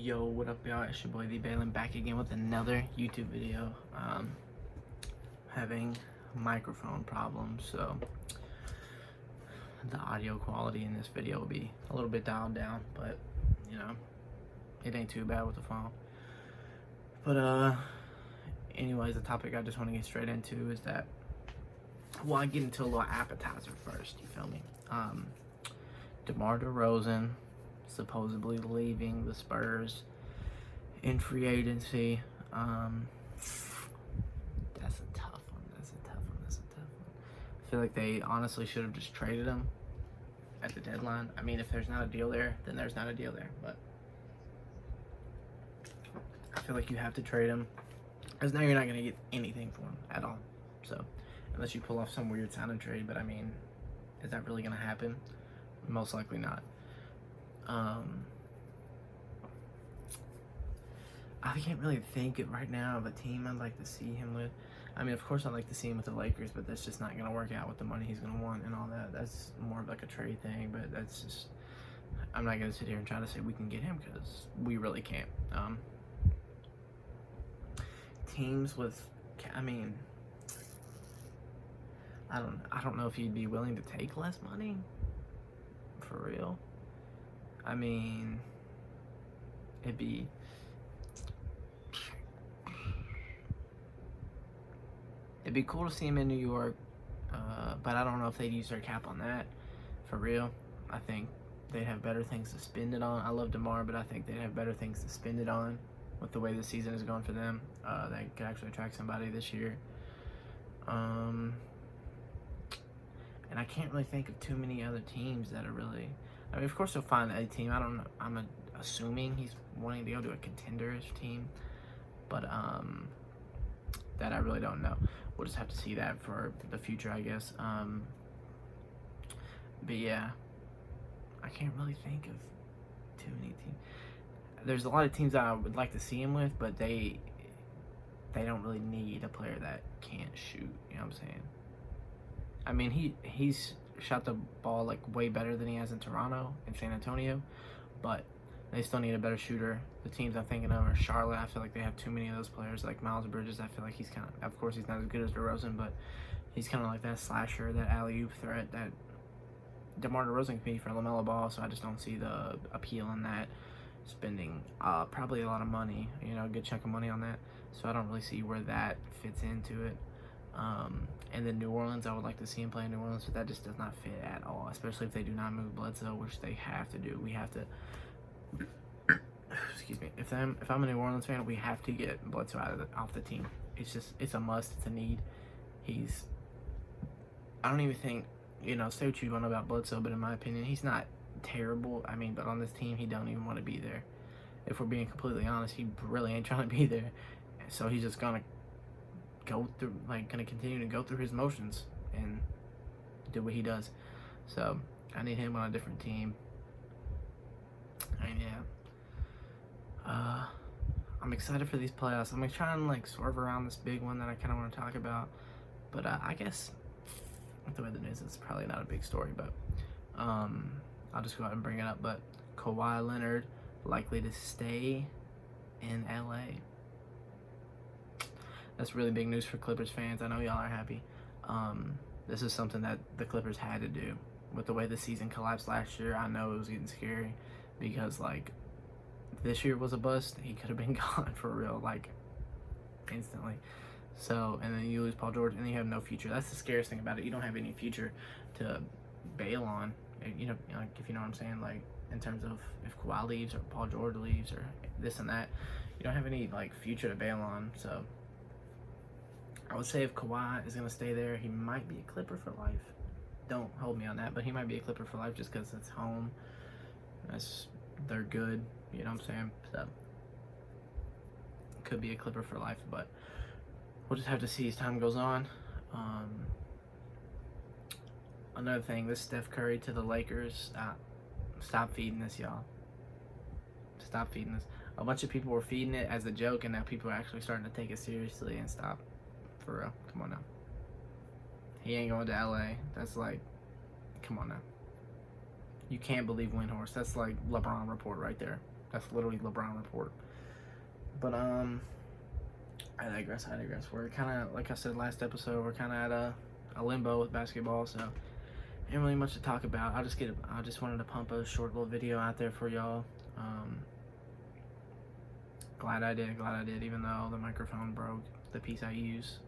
Yo, what up, y'all? It's your boy The Balin back again with another YouTube video. Having microphone problems, so the audio quality in this video will be a little bit dialed down, but you know, it ain't too bad with the phone. But anyways, the topic I just want to get straight into is that, well, I get into a little appetizer first. You feel me? DeMar DeRozan supposedly leaving the Spurs in free agency. That's a tough one. That's a tough one. I feel like they honestly should have just traded him at the deadline. I mean, if there's not a deal there, then there's not a deal there. But I feel like you have to trade him, because now you're not going to get anything for him at all. So, unless you pull off some weird sign and trade, but I mean, is that really going to happen? Most likely not. I can't really think right now of a team I'd like to see him with. I mean, of course I'd like to see him with the Lakers, but that's just not going to work out with the money he's going to want and all that. That's more of like a trade thing, but that's just, I'm not going to sit here and try to say we can get him, because we really can't. Teams with, I mean, I don't know if he'd be willing to take less money, for real. I mean, it'd be cool to see him in New York, but I don't know if they'd use their cap on that, for real. I think they'd have better things to spend it on. I love DeMar, but I think they'd have better things to spend it on with the way the season is going for them. They could actually attract somebody this year. And I can't really think of too many other teams that are really, I mean, of course he'll find a team. I don't know. I'm assuming he's wanting to go to a contenderish team, but that I really don't know. We'll just have to see that for the future, I guess. But yeah, I can't really think of too many teams. There's a lot of teams that I would like to see him with, but they don't really need a player that can't shoot. You know what I'm saying? I mean, he's shot the ball like way better than he has in Toronto and San Antonio, but they still need a better shooter. The teams I'm thinking of are Charlotte. I feel like they have too many of those players, like Miles Bridges. I feel like he's of course he's not as good as DeRozan, but he's kind of like that slasher, that alley-oop threat that DeMar DeRozan can be for LaMelo Ball, so I just don't see the appeal in that. Spending probably a lot of money, you know, a good chunk of money on that, so I don't really see where that fits into it. And then New Orleans, I would like to see him play in New Orleans, but that just does not fit at all, especially if they do not move Bledsoe, which they have to do. We have to, excuse me, if I'm a New Orleans fan, we have to get Bledsoe off the team. It's a must, it's a need. I don't even think, you know, say what you want about Bledsoe, but in my opinion, he's not terrible. I mean, but on this team, he don't even want to be there. If we're being completely honest, he really ain't trying to be there. So he's just gonna continue to go through his motions and do what he does. So I need him on a different team. And yeah, I'm excited for these playoffs. I'm trying to like swerve around this big one that I kind of want to talk about, but I guess with the way the news is, probably not a big story, but I'll just go ahead and bring it up. But Kawhi Leonard likely to stay in LA. That's really big news for Clippers fans. I know y'all are happy. This is something that the Clippers had to do. With the way the season collapsed last year, I know it was getting scary, because like this year was a bust. He could have been gone for real, like instantly. So, and then you lose Paul George and you have no future. That's the scariest thing about it. You don't have any future to bail on. You know, like, if you know what I'm saying, like in terms of if Kawhi leaves or Paul George leaves or this and that, you don't have any like future to bail on. So I would say if Kawhi is gonna stay there, he might be a Clipper for life. Don't hold me on that, but he might be a Clipper for life just because it's home. They're good, you know what I'm saying? So could be a Clipper for life, but we'll just have to see as time goes on. Another thing, this Steph Curry to the Lakers. Stop feeding this, y'all. Stop feeding this. A bunch of people were feeding it as a joke, and now people are actually starting to take it seriously and stop. For real. Come on now. He ain't going to LA. That's like, come on now. You can't believe Windhorst. That's like LeBron report right there. That's literally LeBron report. But I digress. We're kind of, like I said last episode, we're kind of at a limbo with basketball, so ain't really much to talk about. I just wanted to pump a short little video out there for y'all. Glad I did, even though the microphone broke. The piece I use,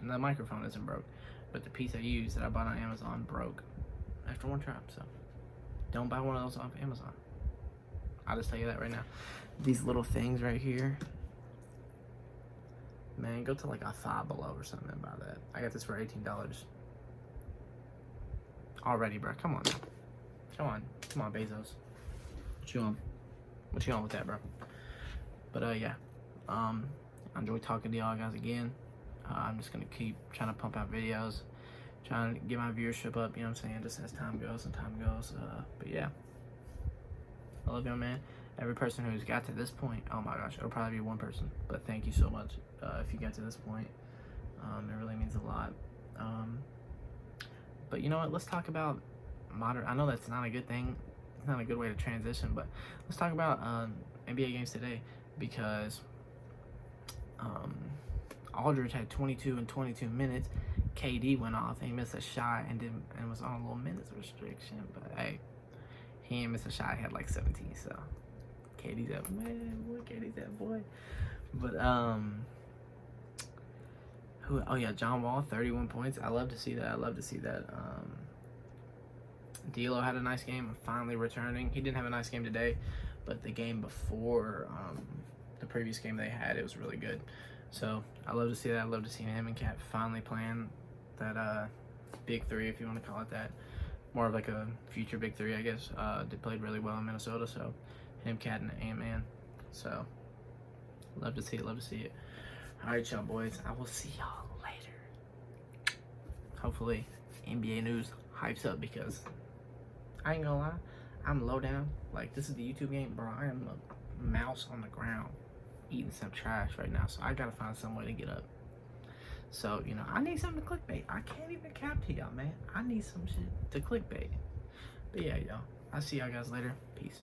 the microphone isn't broke, but the piece I use that I bought on Amazon broke after one trip. So don't buy one of those off Amazon. I'll just tell you that right now. These little things right here, man, go to like a Five Below or something about that. I got this for $18 already, bro. Come on, Bezos. What you on with that, bro? But yeah, I enjoy talking to y'all guys again. I'm just gonna keep trying to pump out videos, trying to get my viewership up, you know what I'm saying, just as time goes. But yeah, I love y'all, man. Every person who's got to this point, oh my gosh, it'll probably be one person, but thank you so much if you got to this point. It really means a lot. But you know what, let's talk about modern. I know that's not a good thing, it's not a good way to transition, but let's talk about NBA games today, because Aldridge had 22 in 22 minutes. KD went off and he missed a shot and was on a little minutes restriction, but hey, he ain't missed a shot. He had like 17, so KD's that man, boy. KD's that boy. But oh yeah, John Wall, 31 points. I love to see that. D'Lo had a nice game, finally returning. He didn't have a nice game today, but the game before, the previous game they had, it was really good. So I love to see that. I love to see him and Cat finally playing that big three, if you want to call it that. More of like a future big three, I guess. They played really well in Minnesota, so him, Cat, and Ant-Man. So love to see it. All right, y'all boys. I will see y'all later. Hopefully NBA news hypes up, because I ain't gonna lie, I'm low down. Like, this is the YouTube game, bro. I am a mouse on the ground eating some trash right now, so I gotta find some way to get up. So, you know, I need something to clickbait. I can't even cap to y'all, man. I need some shit to clickbait. But yeah, y'all, I'll see y'all guys later. Peace.